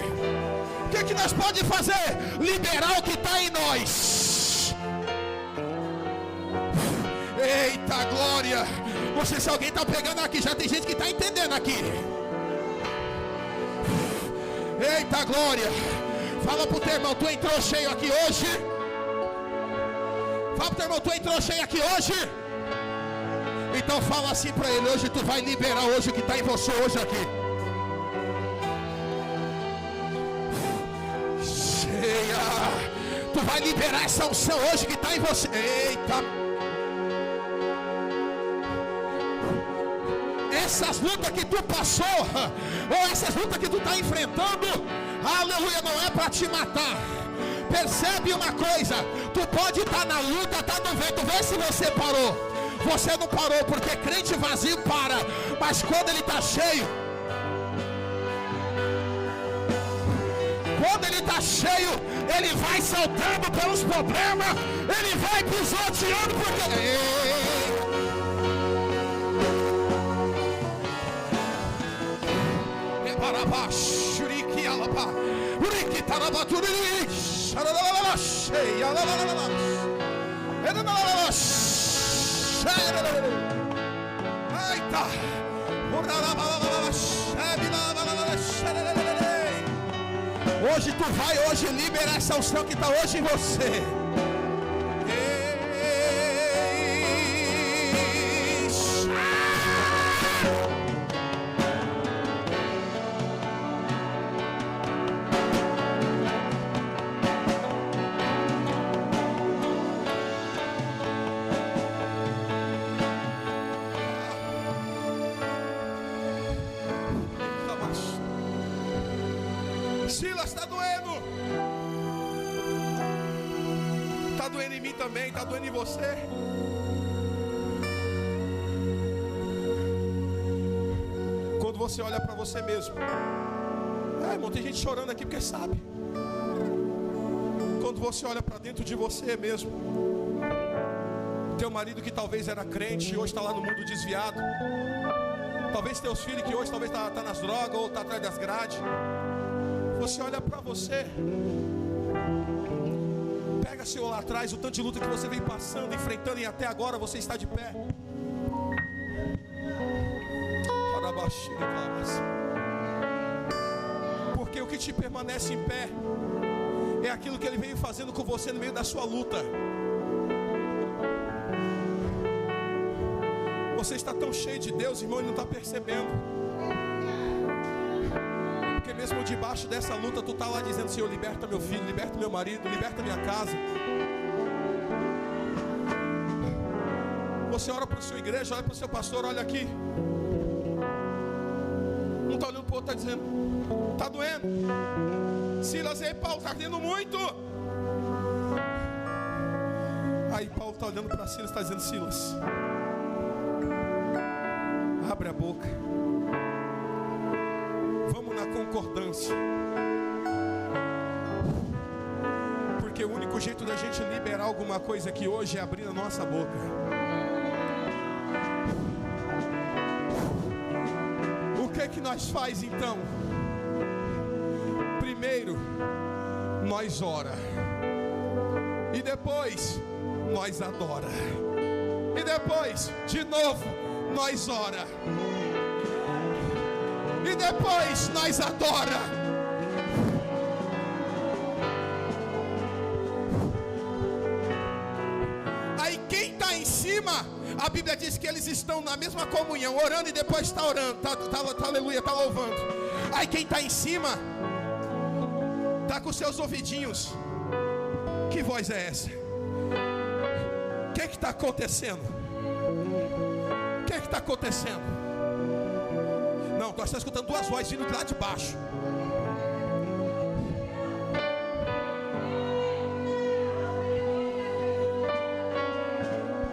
B: O que nós podemos fazer? Liberar o que está em nós. Eita glória. Não sei se alguém está pegando aqui. Já tem gente que está entendendo aqui. Eita glória. Fala pro teu irmão: tu entrou cheio aqui hoje. Fala pro teu irmão: tu entrou cheio aqui hoje. Então fala assim para ele: hoje tu vai liberar hoje o que está em você hoje aqui. Cheia. Tu vai liberar essa unção hoje que está em você. Eita. Essas lutas que tu passou, ou essas lutas que tu está enfrentando, aleluia, não é para te matar. Percebe uma coisa: tu pode estar na luta, tá no vento, vê se você parou. Você não parou, porque crente vazio para, mas quando ele está cheio, ele vai saltando pelos problemas, ele vai pisoteando, porque eita. Hoje tu vai hoje liberar essa unção que está hoje em você. Silas, está doendo. Está doendo em mim também, está doendo em você. Quando você olha para você mesmo, irmão, tem gente chorando aqui porque sabe. Quando você olha para dentro de você mesmo, teu marido que talvez era crente e hoje está lá no mundo desviado, talvez teus filhos que hoje talvez tá nas drogas ou está atrás das grades. Você olha para você, Pega, Senhor, lá atrás, o tanto de luta que você vem passando, enfrentando, e até agora você está de pé. Porque o que te permanece em pé é aquilo que Ele veio fazendo com você no meio da sua luta. Você está tão cheio de Deus, irmão, e não está percebendo. Porque mesmo debaixo dessa luta, tu está lá dizendo: Senhor, liberta meu filho, liberta meu marido, liberta minha casa. Você ora para a sua igreja, olha para o seu pastor, olha aqui. Um está olhando para o outro, está dizendo: está doendo. Silas, ei Paulo, está ardendo muito. Aí Paulo está olhando para Silas, está dizendo: Silas, abre a boca. Vamos na concordância. Porque o único jeito da gente liberar alguma coisa aqui hoje é abrir a nossa boca. O que nós faz então? Primeiro, nós ora. E depois, nós adora. E depois, de novo, nós ora. E depois nós adora. Aí quem está em cima, a Bíblia diz que eles estão na mesma comunhão, orando e depois está orando, tá aleluia, está louvando. Aí quem está em cima está com seus ouvidinhos. Que voz é essa? O que está acontecendo? O que está acontecendo? Não, nós estamos escutando duas vozes vindo de lá de baixo.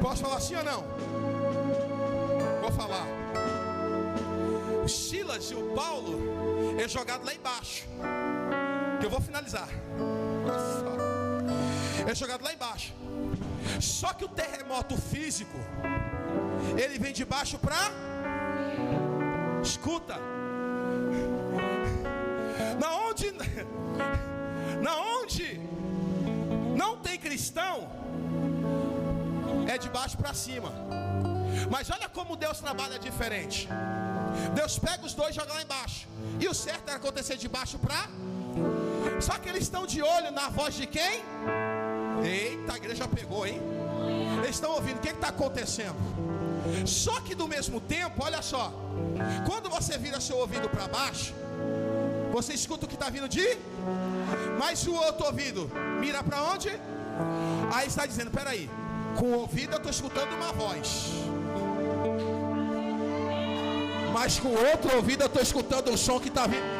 B: Posso falar assim ou não? Vou falar. O Silas e o Paulo é jogado lá embaixo. Que eu vou finalizar. É jogado lá embaixo. Só que o terremoto físico, ele vem de baixo para... Escuta. Na onde não tem cristão, é de baixo para cima. Mas olha como Deus trabalha diferente. Deus pega os dois e joga lá embaixo. E o certo era acontecer de baixo para... Só que eles estão de olho na voz de quem? Eita, a igreja pegou, hein? Eles estão ouvindo, o que está acontecendo? Só que do mesmo tempo, olha só, quando você vira seu ouvido para baixo, você escuta o que está vindo de... Mas o outro ouvido mira para onde? Aí está dizendo: peraí, com o ouvido eu estou escutando uma voz, mas com o outro ouvido eu estou escutando o som que está vindo.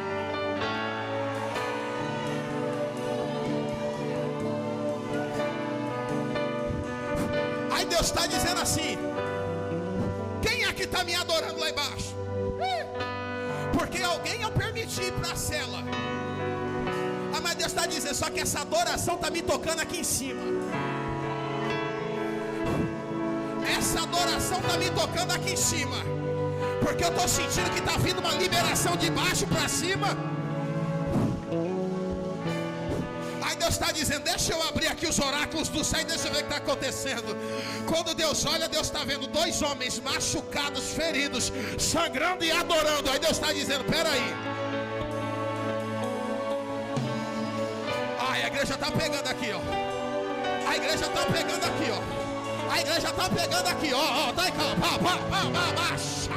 B: Aí Deus está dizendo assim: quem é que está me adorando lá embaixo? Porque alguém eu permiti ir para a cela. Ah, mas Deus está dizendo: só que essa adoração está me tocando aqui em cima. Essa adoração está me tocando aqui em cima. Porque eu estou sentindo que está vindo uma liberação de baixo para cima. Aí Deus está dizendo: deixa eu abrir aqui os oráculos do céu e deixa eu ver o que está acontecendo. Quando Deus olha, Deus está vendo dois homens machucados, feridos, sangrando e adorando. Aí Deus está dizendo: peraí. Ai, a igreja está pegando aqui, ó. A igreja está pegando aqui, ó. A igreja está pegando aqui, ó. Tá aí, baixa.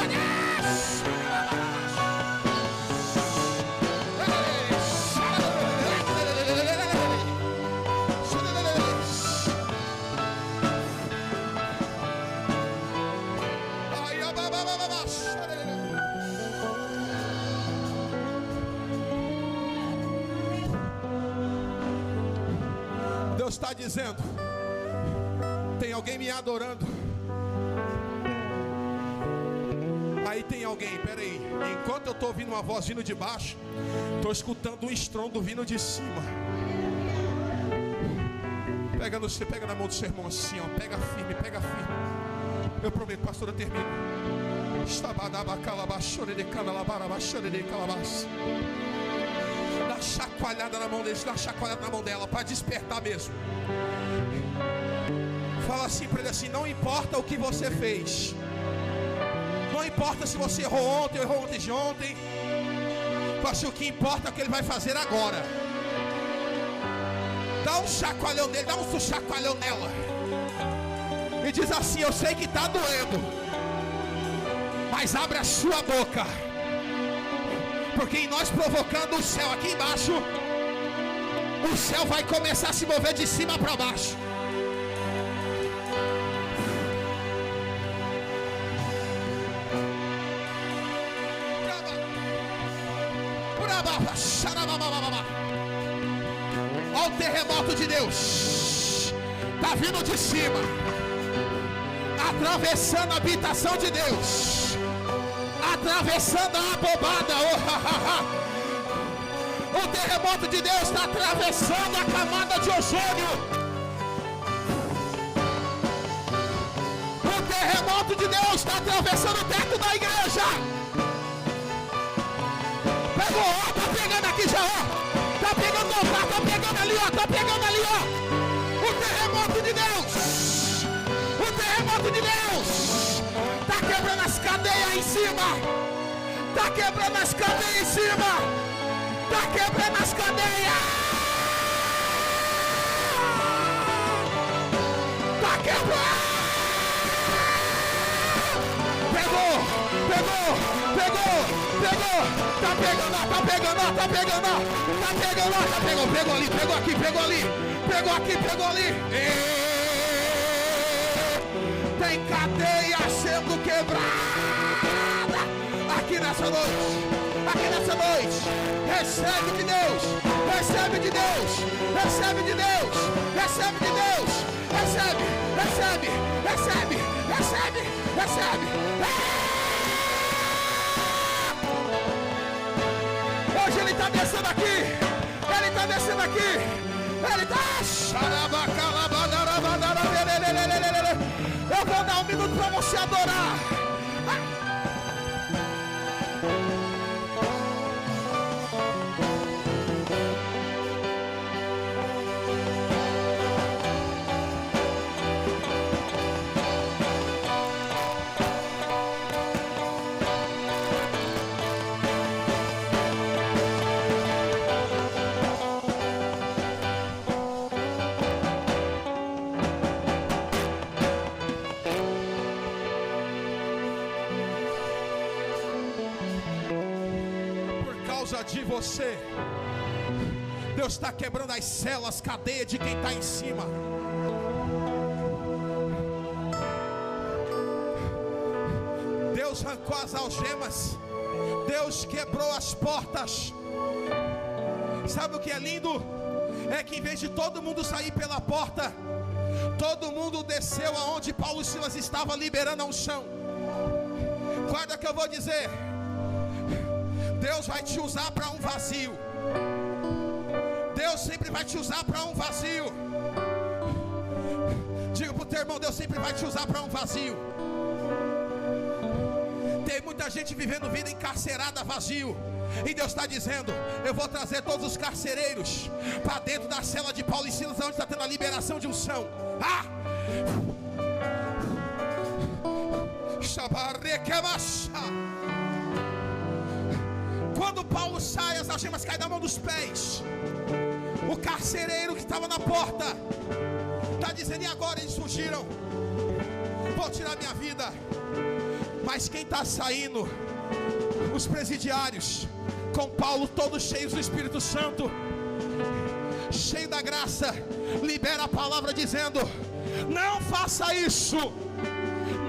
B: Cadê? Deus está dizendo: tem alguém me adorando. Aí tem alguém, peraí, enquanto eu estou ouvindo uma voz vindo de baixo, estou escutando um estrondo vindo de cima. Pega na mão do seu irmão assim, ó, pega firme. Eu prometo, pastor, eu termino. Dá chacoalhada na mão deles, dá chacoalhada na mão dela, para despertar mesmo. Fala assim para ele assim: não importa o que você fez, não importa se você errou ontem ou errou antes de ontem, mas o que importa é o que ele vai fazer agora. Dá um chacoalhão nele, dá um chacoalhão nela, e diz assim: eu sei que está doendo, mas abre a sua boca, porque em nós provocando o céu aqui embaixo, o céu vai começar a se mover de cima para baixo. Olha o terremoto de Deus, está vindo de cima, atravessando a habitação de Deus, atravessando a abobada. O terremoto de Deus está atravessando a camada de ozônio. O terremoto de Deus está atravessando o teto da igreja. Pegou, ó, tá pegando aqui já, ó. Tá pegando no altar, tá pegando ali, ó. Tá pegando ali, ó. O terremoto de Deus. O terremoto de Deus. Tá quebrando as cadeias em cima. Tá quebrando as cadeias em cima. Tá quebrando as cadeias. Tá quebrando. Pegou, pegou, pegou, pegou. Tá pegando, tá pegando, tá pegando, tá pegando, tá pegando. Pegou ali, pegou aqui, pegou ali. Pegou aqui, pegou ali. Tem cadeia sendo quebrada aqui nessa noite. Aqui nessa noite, recebe de Deus, recebe de Deus, recebe de Deus, recebe de Deus, recebe, recebe, recebe, recebe, recebe. Hoje ele está descendo aqui, ele está descendo aqui, ele está. Eu vou dar um minuto para você adorar. De você, Deus está quebrando as celas, cadeias de quem está em cima. Deus arrancou as algemas, Deus quebrou as portas. Sabe o que é lindo? É que em vez de todo mundo sair pela porta, todo mundo desceu aonde Paulo e Silas estavam liberando a unção. Guarda que eu vou dizer. Deus vai te usar para um vazio. Deus sempre vai te usar para um vazio. Diga para o teu irmão: Deus sempre vai te usar para um vazio. Tem muita gente vivendo vida encarcerada, vazio. E Deus está dizendo: eu vou trazer todos os carcereiros para dentro da cela de Paulo e Silas, onde está tendo a liberação de unção. Quando Paulo sai, as algemas caem da mão dos pés. O carcereiro que estava na porta está dizendo: e agora? Eles fugiram, vou tirar minha vida. Mas quem está saindo? Os presidiários, com Paulo todos cheios do Espírito Santo, cheio da graça, libera a palavra dizendo: não faça isso,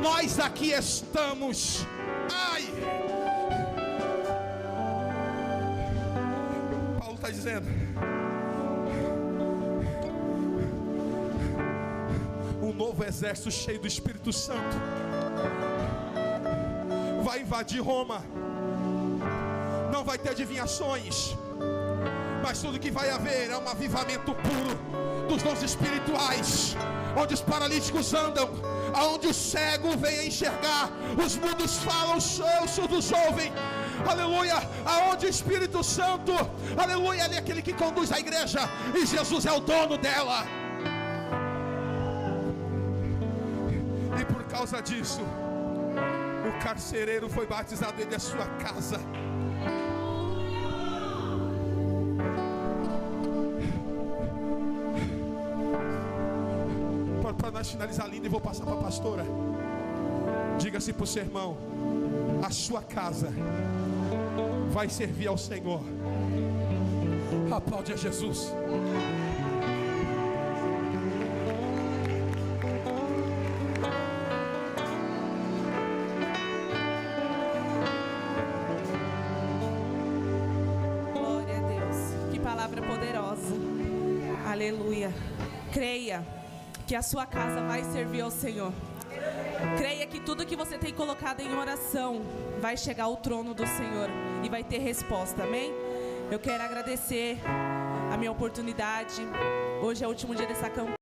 B: nós aqui estamos. Paulo está dizendo: um novo exército cheio do Espírito Santo vai invadir Roma. Não vai ter adivinhações, Mas tudo que vai haver é um avivamento puro dos dons espirituais, onde os paralíticos andam, aonde o cego vem a enxergar, os mudos falam, os surdos ouvem, aleluia, aonde o Espírito Santo, aleluia, ele é aquele que conduz a igreja, e Jesus é o dono dela. E por causa disso, o carcereiro foi batizado dentro da sua casa. Para nós finalizar lindo, e vou passar para a pastora. Diga-se para o seu irmão: a sua casa vai servir ao Senhor. Aplaude a Jesus.
A: Glória a Deus. Que palavra poderosa. Aleluia. Creia que a sua casa vai servir ao Senhor. Creia que tudo que você tem colocado em oração vai chegar ao trono do Senhor e vai ter resposta, amém? Eu quero agradecer a minha oportunidade. Hoje é o último dia dessa campanha.